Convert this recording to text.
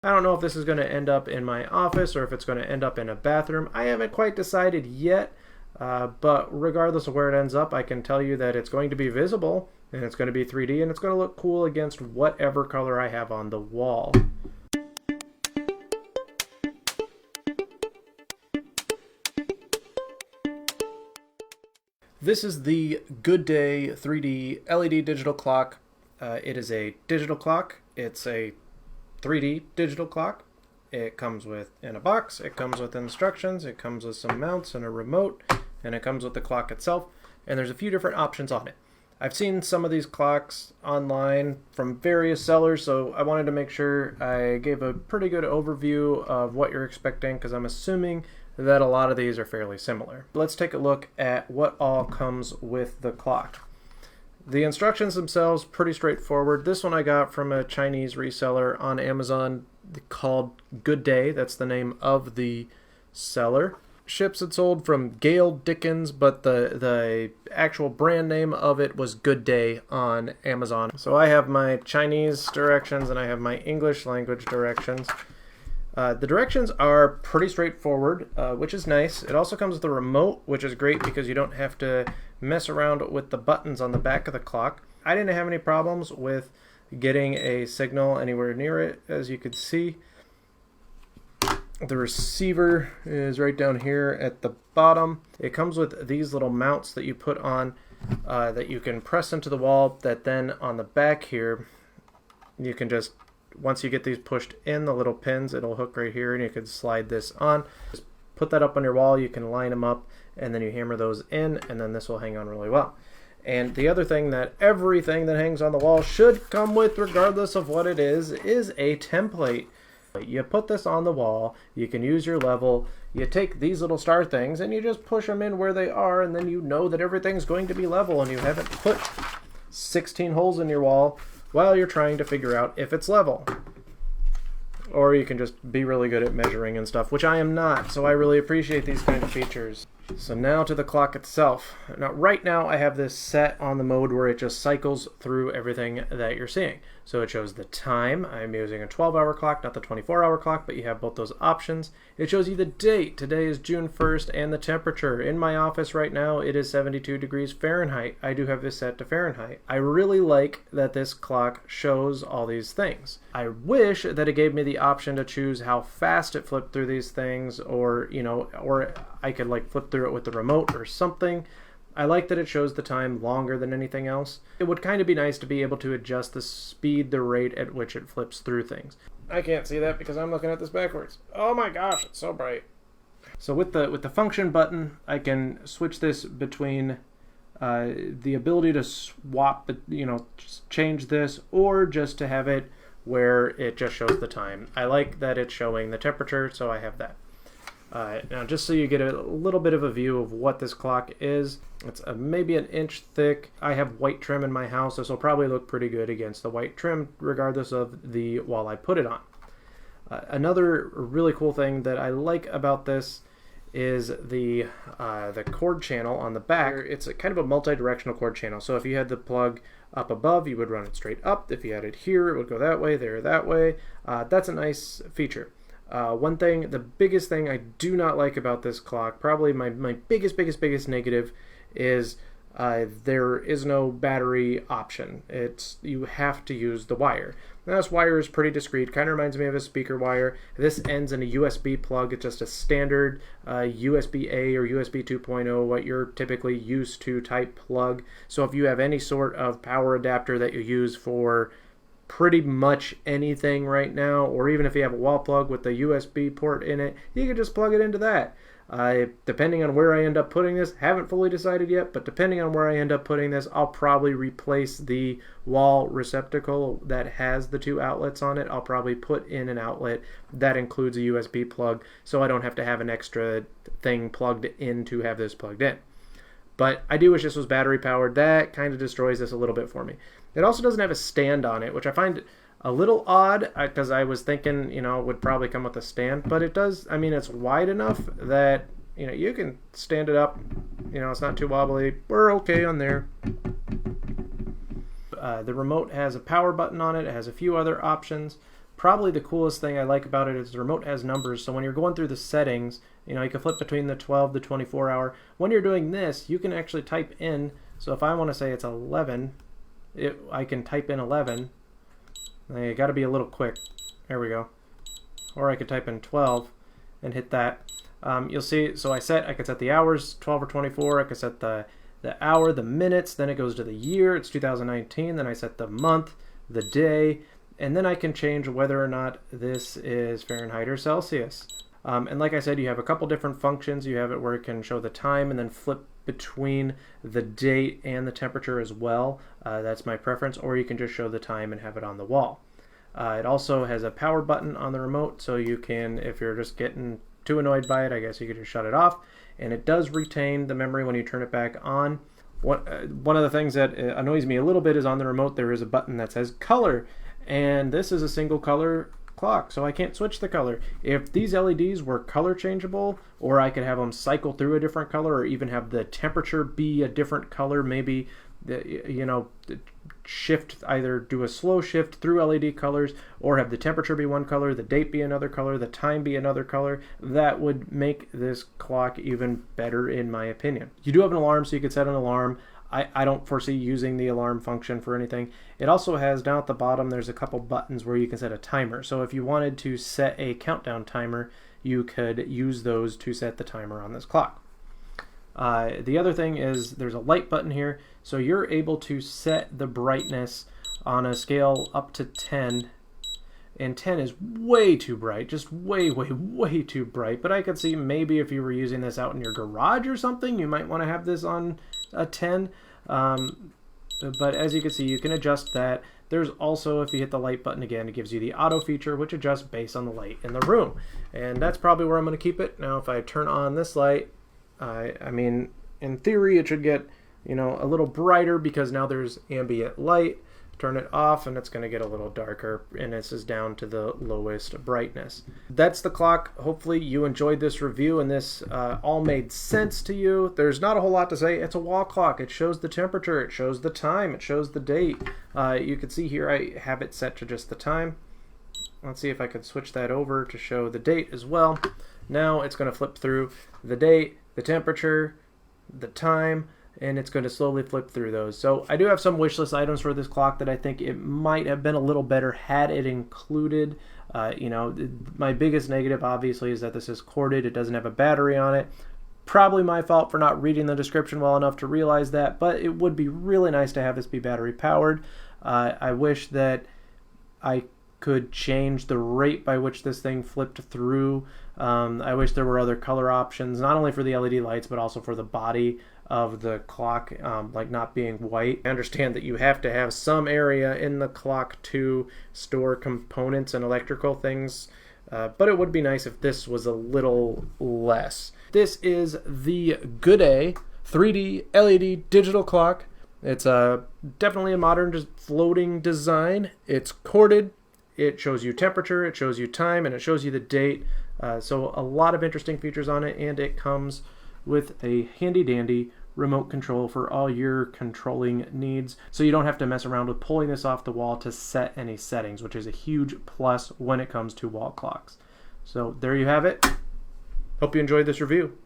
I don't know if this is going to end up in my office or if it's going to end up in a bathroom. I haven't quite decided yet, but regardless of where it ends up, I can tell you that it's going to be visible and it's going to be 3D and it's going to look cool against whatever color I have on the wall. This is the Good Day 3D LED digital clock. It is a digital clock. It's a 3D digital clock. It comes in a box, it comes with instructions, it comes with some mounts and a remote, and it comes with the clock itself, and there's a few different options on it. I've seen some of these clocks online from various sellers, so I wanted to make sure I gave a pretty good overview of what you're expecting, because I'm assuming that a lot of these are fairly similar. Let's take a look at what all comes with the clock. The instructions themselves, pretty straightforward. This one I got from a Chinese reseller on Amazon called Good Day. That's the name of the seller. Ships and sold from Gale Dickens, but the actual brand name of it was Good Day on Amazon. So I have my Chinese directions and I have my English language directions. The directions are pretty straightforward, which is nice. It also comes with a remote, which is great because you don't have to mess around with the buttons on the back of the clock. I didn't have any problems with getting a signal anywhere near it, as you could see. The receiver is right down here at the bottom. It comes with these little mounts that you put on that you can press into the wall, that then on the back here you can just, once you get these pushed in, the little pins, it'll hook right here and you can slide this on. Just put that up on your wall, you can line them up, and then you hammer those in, and then this will hang on really well. And the other thing that everything that hangs on the wall should come with, regardless of what it is a template. You put this on the wall, you can use your level, you take these little star things and you just push them in where they are, and then you know that everything's going to be level and you haven't put 16 holes in your wall while you're trying to figure out if it's level. Or you can just be really good at measuring and stuff, which I am not, so I really appreciate these kind of features. So now to the clock itself. Now, right now I have this set on the mode where it just cycles through everything that you're seeing. So it shows the time. I'm using a 12-hour clock, not the 24-hour clock, but you have both those options. It shows you the date. Today is June 1st, and the temperature. In my office right now, it is 72 degrees Fahrenheit. I do have this set to Fahrenheit. I really like that this clock shows all these things. I wish that it gave me the option to choose how fast it flipped through these things, or, you know, or I could like flip through it with the remote or something. I like that it shows the time longer than anything else. It would kind of be nice to be able to adjust the speed, the rate at which it flips through things. I can't see that because I'm looking at this backwards. Oh my gosh, it's so bright. So with the function button, I can switch this between the ability to swap, you know, change this, or just to have it where it just shows the time. I like that it's showing the temperature, so I have that. Now, just so you get a little bit of a view of what this clock is, it's maybe an inch thick. I have white trim in my house. This will probably look pretty good against the white trim, regardless of the wall I put it on. Another really cool thing that I like about this is the cord channel on the back. It's a kind of a multi-directional cord channel. So if you had the plug up above, you would run it straight up. If you had it here, it would go that way, there, that way. That's a nice feature. One thing, the biggest thing I do not like about this clock, probably my biggest negative, is there is no battery option. You have to use the wire. Now, this wire is pretty discreet, kind of reminds me of a speaker wire. This ends in a USB plug. It's just a standard USB-A or USB 2.0, what you're typically used to type plug. So if you have any sort of power adapter that you use for pretty much anything right now, or even if you have a wall plug with the USB port in it, you can just plug it into that. Depending on where I end up putting this, haven't fully decided yet, but depending on where I end up putting this, I'll probably replace the wall receptacle that has the two outlets on it. I'll probably put in an outlet that includes a USB plug, so I don't have to have an extra thing plugged in to have this plugged in. But I do wish this was battery powered. That kind of destroys this a little bit for me. It also doesn't have a stand on it, which I find a little odd, because I was thinking, you know, it would probably come with a stand, but it does. I mean, it's wide enough that, you know, you can stand it up. You know, it's not too wobbly. We're okay on there. The remote has a power button on it. It has a few other options. probably the coolest thing I like about it is the remote has numbers. So when you're going through the settings, you know, you can flip between the 12, the 24 hour. When you're doing this, you can actually type in. So if I want to say it's 11, I can type in 11. You got to be a little quick. There we go. Or I could type in 12 and hit that. You'll see, so I could set the hours, 12 or 24. I could set the hour, the minutes, then it goes to the year. It's 2019. Then I set the month, the day, and then I can change whether or not this is Fahrenheit or Celsius. And like I said, you have a couple different functions. You have it where it can show the time and then flip between the date and the temperature as well. That's my preference. Or you can just show the time and have it on the wall. It also has a power button on the remote, so you can, if you're just getting too annoyed by it, I guess you could just shut it off. And it does retain the memory when you turn it back on. One of the things that annoys me a little bit is on the remote there is a button that says color, and this is a single color clock, so I can't switch the color. If these LEDs were color changeable, or I could have them cycle through a different color, or even have the temperature be a different color, maybe shift, either do a slow shift through LED colors, or have the temperature be one color, the date be another color, the time be another color, that would make this clock even better in my opinion. You do have an alarm, so you could set an alarm. I don't foresee using the alarm function for anything. It also has, down at the bottom, there's a couple buttons where you can set a timer. So if you wanted to set a countdown timer, you could use those to set the timer on this clock. The other thing is there's a light button here, so you're able to set the brightness on a scale up to 10, and 10 is way too bright, just way too bright. But I could see maybe if you were using this out in your garage or something, you might want to have this on a 10. But as you can see, you can adjust that. There's also, if you hit the light button again, it gives you the auto feature, which adjusts based on the light in the room. And that's probably where I'm going to keep it. Now if I turn on this light, I mean, in theory, it should get, you know, a little brighter because now there's ambient light. Turn it off and it's going to get a little darker, and this is down to the lowest brightness. That's the clock. Hopefully you enjoyed this review and this all made sense to you. There's not a whole lot to say. It's a wall clock. It shows the temperature, it shows the time, it shows the date. You can see here I have it set to just the time. Let's see if I could switch that over to show the date as well. Now it's going to flip through the date, the temperature, the time, and it's going to slowly flip through those. So I do have some wish list items for this clock that I think it might have been a little better had it included. You know, my biggest negative obviously is that this is corded. It doesn't have a battery on it. Probably my fault for not reading the description well enough to realize that, but it would be really nice to have this be battery powered. I wish that I could change the rate by which this thing flipped through. I wish there were other color options, not only for the LED lights, but also for the body of the clock, like not being white. I understand that you have to have some area in the clock to store components and electrical things, but it would be nice if this was a little less. This is the Good-Day 3D LED digital clock. It's definitely a modern, just floating design. It's corded. It shows you temperature, it shows you time, and it shows you the date. So a lot of interesting features on it, and it comes with a handy-dandy remote control for all your controlling needs. So you don't have to mess around with pulling this off the wall to set any settings, which is a huge plus when it comes to wall clocks. So there you have it. Hope you enjoyed this review.